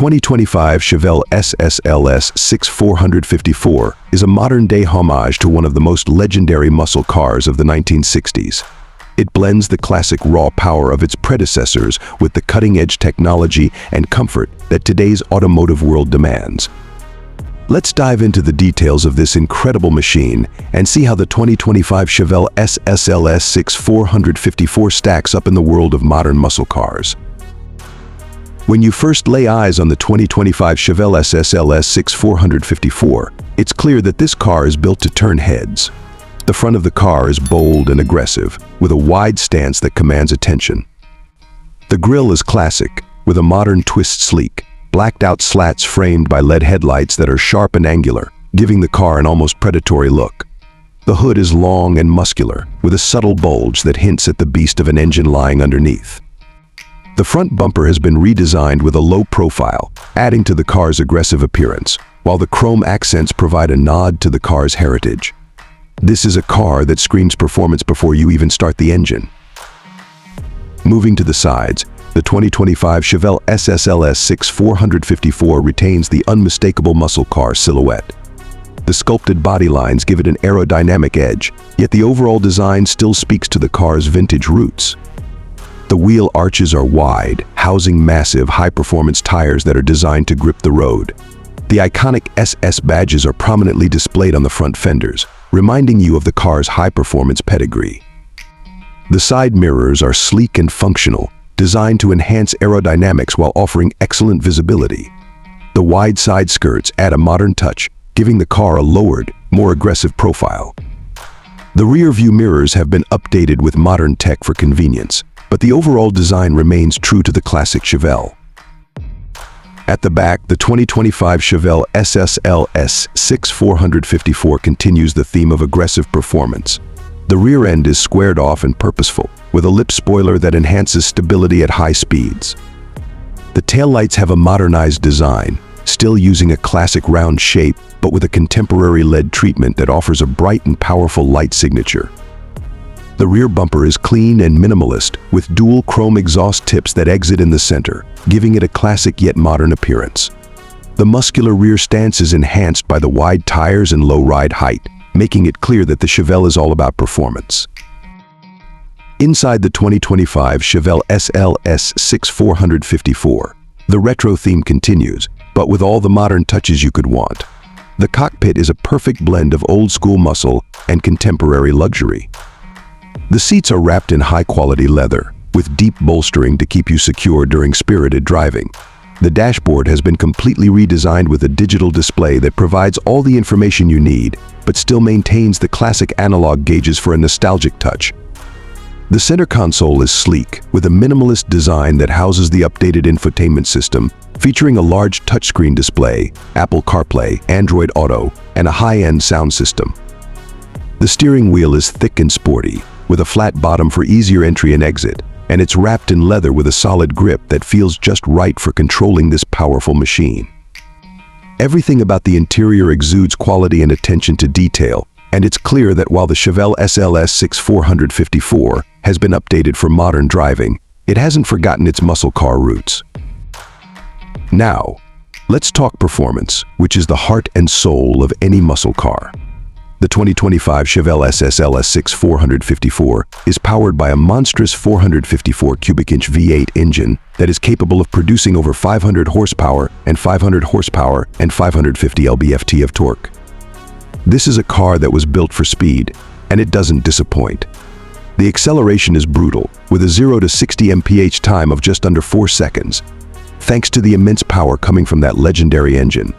2025 Chevelle SS LS6 454 is a modern-day homage to one of the most legendary muscle cars of the 1960s. It blends the classic raw power of its predecessors with the cutting-edge technology and comfort that today's automotive world demands. Let's dive into the details of this incredible machine and see how the 2025 Chevelle SS LS6 454 stacks up in the world of modern muscle cars. When you first lay eyes on the 2025 Chevelle SS LS6 454, it's clear that this car is built to turn heads. The front of the car is bold and aggressive, with a wide stance that commands attention. The grille is classic, with a modern twist sleek, blacked-out slats framed by LED headlights that are sharp and angular, giving the car an almost predatory look. The hood is long and muscular, with a subtle bulge that hints at the beast of an engine lying underneath. The front bumper has been redesigned with a low profile, adding to the car's aggressive appearance, while the chrome accents provide a nod to the car's heritage. This is a car that screams performance before you even start the engine. Moving to the sides, the 2025 Chevelle SS LS6 454 retains the unmistakable muscle car silhouette. The sculpted body lines give it an aerodynamic edge, yet the overall design still speaks to the car's vintage roots. The wheel arches are wide, housing massive, high-performance tires that are designed to grip the road. The iconic SS badges are prominently displayed on the front fenders, reminding you of the car's high-performance pedigree. The side mirrors are sleek and functional, designed to enhance aerodynamics while offering excellent visibility. The wide side skirts add a modern touch, giving the car a lowered, more aggressive profile. The rear-view mirrors have been updated with modern tech for convenience, but the overall design remains true to the classic Chevelle. At the back, the 2025 Chevelle SS LS6 454 continues the theme of aggressive performance. The rear end is squared off and purposeful, with a lip spoiler that enhances stability at high speeds. The taillights have a modernized design, still using a classic round shape, but with a contemporary LED treatment that offers a bright and powerful light signature. The rear bumper is clean and minimalist, with dual chrome exhaust tips that exit in the center, giving it a classic yet modern appearance. The muscular rear stance is enhanced by the wide tires and low ride height, making it clear that the Chevelle is all about performance. Inside the 2025 Chevelle SLS6 454, the retro theme continues, but with all the modern touches you could want. The cockpit is a perfect blend of old-school muscle and contemporary luxury. The seats are wrapped in high-quality leather, with deep bolstering to keep you secure during spirited driving. The dashboard has been completely redesigned with a digital display that provides all the information you need, but still maintains the classic analog gauges for a nostalgic touch. The center console is sleek, with a minimalist design that houses the updated infotainment system, featuring a large touchscreen display, Apple CarPlay, Android Auto, and a high-end sound system. The steering wheel is thick and sporty, with a flat bottom for easier entry and exit, and it's wrapped in leather with a solid grip that feels just right for controlling this powerful machine. Everything about the interior exudes quality and attention to detail, and it's clear that while the Chevelle SLS6 454 has been updated for modern driving, it hasn't forgotten its muscle car roots. Now, let's talk performance, which is the heart and soul of any muscle car. The 2025 Chevelle SS LS6 454 is powered by a monstrous 454 cubic inch V8 engine that is capable of producing over 500 horsepower and 500 horsepower and 550 lb-ft of torque. This is a car that was built for speed, and it doesn't disappoint. The acceleration is brutal, with a 0 to 60 mph time of just under 4 seconds, thanks to the immense power coming from that legendary engine.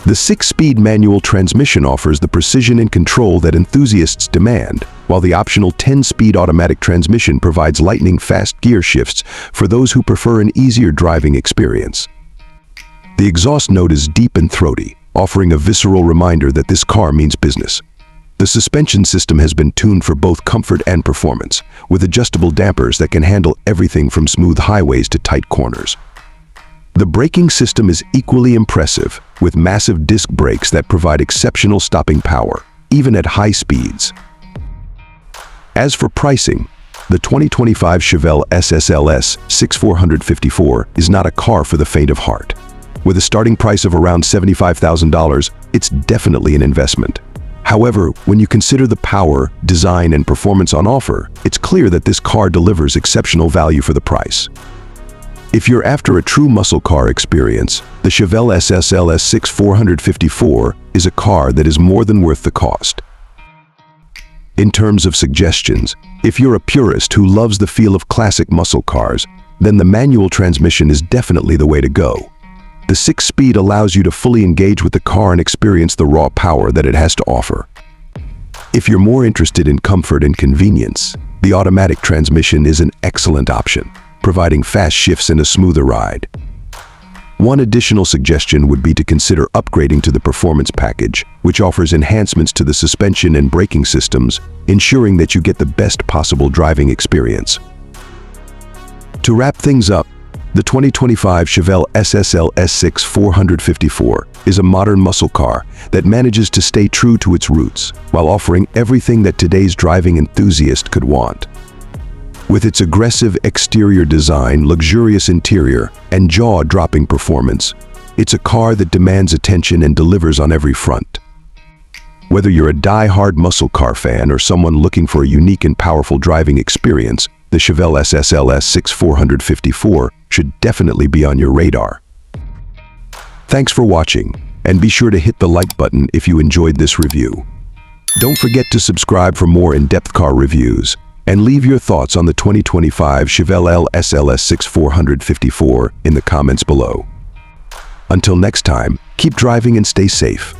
The 6-speed manual transmission offers the precision and control that enthusiasts demand, while the optional 10-speed automatic transmission provides lightning-fast gear shifts for those who prefer an easier driving experience. The exhaust note is deep and throaty, offering a visceral reminder that this car means business. The suspension system has been tuned for both comfort and performance, with adjustable dampers that can handle everything from smooth highways to tight corners. The braking system is equally impressive, with massive disc brakes that provide exceptional stopping power, even at high speeds. As for pricing, The 2025 Chevelle SS LS6 454 is not a car for the faint of heart. With a starting price of around $75,000, it's definitely an investment. However, when you consider the power, design, and performance on offer, it's clear that this car delivers exceptional value for the price. If you're after a true muscle car experience, the Chevelle SS LS6 454 is a car that is more than worth the cost. In terms of suggestions, if you're a purist who loves the feel of classic muscle cars, then the manual transmission is definitely the way to go. The 6-speed allows you to fully engage with the car and experience the raw power that it has to offer. If you're more interested in comfort and convenience, the automatic transmission is an excellent option, providing fast shifts and a smoother ride. One additional suggestion would be to consider upgrading to the performance package, which offers enhancements to the suspension and braking systems, ensuring that you get the best possible driving experience. To wrap things up, the 2025 Chevelle SS LS6 454 is a modern muscle car that manages to stay true to its roots while offering everything that today's driving enthusiast could want. With its aggressive exterior design, luxurious interior, and jaw-dropping performance, it's a car that demands attention and delivers on every front. Whether you're a die-hard muscle car fan or someone looking for a unique and powerful driving experience, the Chevelle SS LS6 454 should definitely be on your radar. Thanks for watching, and be sure to hit the like button if you enjoyed this review. Don't forget to subscribe for more in-depth car reviews, and leave your thoughts on the 2025 Chevelle LS6 454 in the comments below. Until next time, keep driving and stay safe.